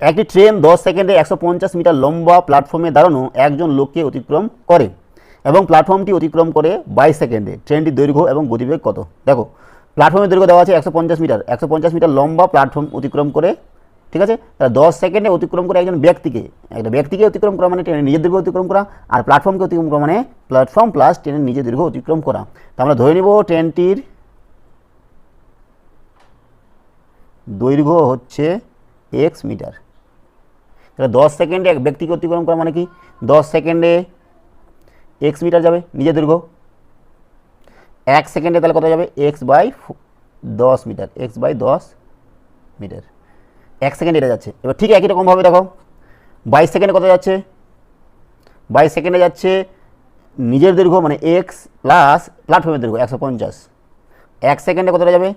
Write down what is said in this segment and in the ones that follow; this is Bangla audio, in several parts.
একটি ট্রেন 10 সেকেন্ডে 150 মিটার লম্বা প্ল্যাটফর্মে দাঁড়ানো একজন লোককে অতিক্রম করে এবং প্ল্যাটফর্মটি অতিক্রম করে 22 সেকেন্ডে। ট্রেনটির দৈর্ঘ্য এবং গতিবেগ কত? দেখো, প্ল্যাটফর্মের দৈর্ঘ্য দেওয়া আছে 150 মিটার, 150 মিটার লম্বা প্ল্যাটফর্ম অতিক্রম করে, ঠিক আছে? তাহলে 10 সেকেন্ডে অতিক্রম করে একজন ব্যক্তিকে, একটা ব্যক্তিকে অতিক্রম করা মানে ট্রেনের নিজের দৈর্ঘ্য অতিক্রম করা, আর প্ল্যাটফর্মকে অতিক্রম করা মানে প্ল্যাটফর্ম প্লাস ট্রেনের নিজের দৈর্ঘ্য অতিক্রম করা। তো আমরা ধরে নিব ট্রেনটির দৈর্ঘ্য হচ্ছে x মিটার। তাহলে 10 সেকেন্ডে এক ব্যক্তিকে অতিক্রম করা মানে কি, 10 সেকেন্ডে x মিটার যাবে নিজের দৈর্ঘ্য, 1 সেকেন্ডে তাহলে কত যাবে, x/10 মিটার, x/10 মিটার। 1 সেকেন্ডে এটা যাচ্ছে। এবার ঠিক একই রকমভাবে দেখো 22 সেকেন্ডে কত যাচ্ছে, 22 সেকেন্ডে যাচ্ছে নিজের দৈর্ঘ্য মানে x প্লাস প্ল্যাটফর্মের দৈর্ঘ্য 150। 1 সেকেন্ডে কতটা যাবে,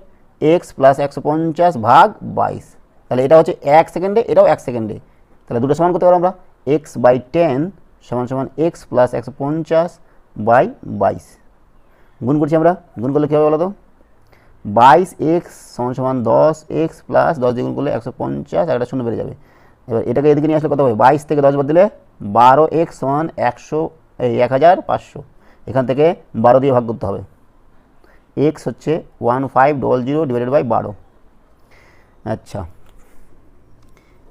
x প্লাস 150 ভাগ 22। তাহলে এটা হচ্ছে 1 সেকেন্ডে, এটাও 1 সেকেন্ডে। তাহলে দুটো সমান করতে পারো আমরা, x/10 সমান সমান x প্লাস 150/22। গুণ করছি আমরা, গুণ করলে কী হবে বলো তো, 22x সমান সমান 10x প্লাস 10 দিয়ে গুণ করলে 150, আর একটা শূন্য বেড়ে যাবে। এবার এটাকে এদিকে নিয়ে আসলে কত হবে, 22 থেকে 10 বাদ দিলে 12x সমান 1500। এখান থেকে 12 দিয়ে ভাগ করতে হবে। x হচ্ছে 1500 ডিভাইডেড বাই 12। আচ্ছা,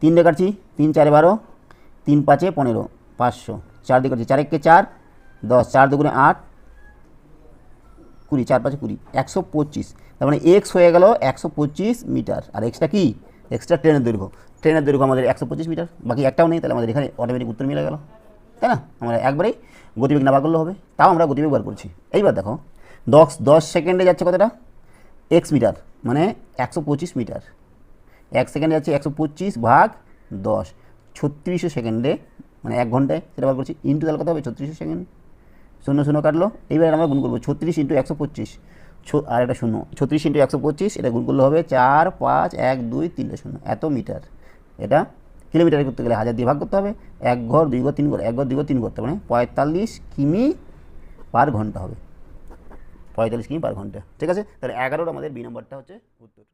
3 দিয়ে কাটছি, 3 4 12, 3 5 15, 500। 4 দিয়ে কাটছি, 4 1 4, 10, 4 2 8, 20, 4 5 20, 125। তার মানে এক্স হয়ে গেল 125 মিটার। আর এক্সটা কি, এক্সট্রা ট্রেনের দৈর্ঘ্য। ট্রেনের দৈর্ঘ্য আমাদের 125 মিটার, বাকি একটাও নেই। তাহলে আমাদের এখানে অটোমেটিক উত্তর মিলে গেল, তাই না? আমরা একবারেই গতিবেগ না বার করলে হবে, তাও আমরা গতিবেগ বার করছি। এইবার দেখো 10 সেকেন্ডে যাচ্ছে কতটা, এক্স মিটার মানে 125 মিটার। 1 সেকেন্ডে যাচ্ছে 125 ভাগ 10, 3600 সেকেন্ডে মানে 1 ঘন্টায়, সেটা বার করছি। ইন্টু তাহলে কত হবে, 3600 সেকেন্ড। 0 0 কাটলো। এইবার আমরা গুণ করবো 36 × 125, আর একটা শূন্য, 36 × 125, এটা গুণ করলে হবে 4 5 1 2 3 0, এত মিটার। এটা কিলোমিটারে করতে গেলে 1000 দিয়ে ভাগ করতে হবে। 1 ঘর 2 ঘর 3 ঘর, 1 ঘর 2 ঘর 3 ঘর, তার মানে 45 কিমি পার ঘন্টা হবে, 45 কিমি পার ঘন্টা। ঠিক আছে, তাহলে 11 আমাদের বি নম্বরটা হচ্ছে উত্তর।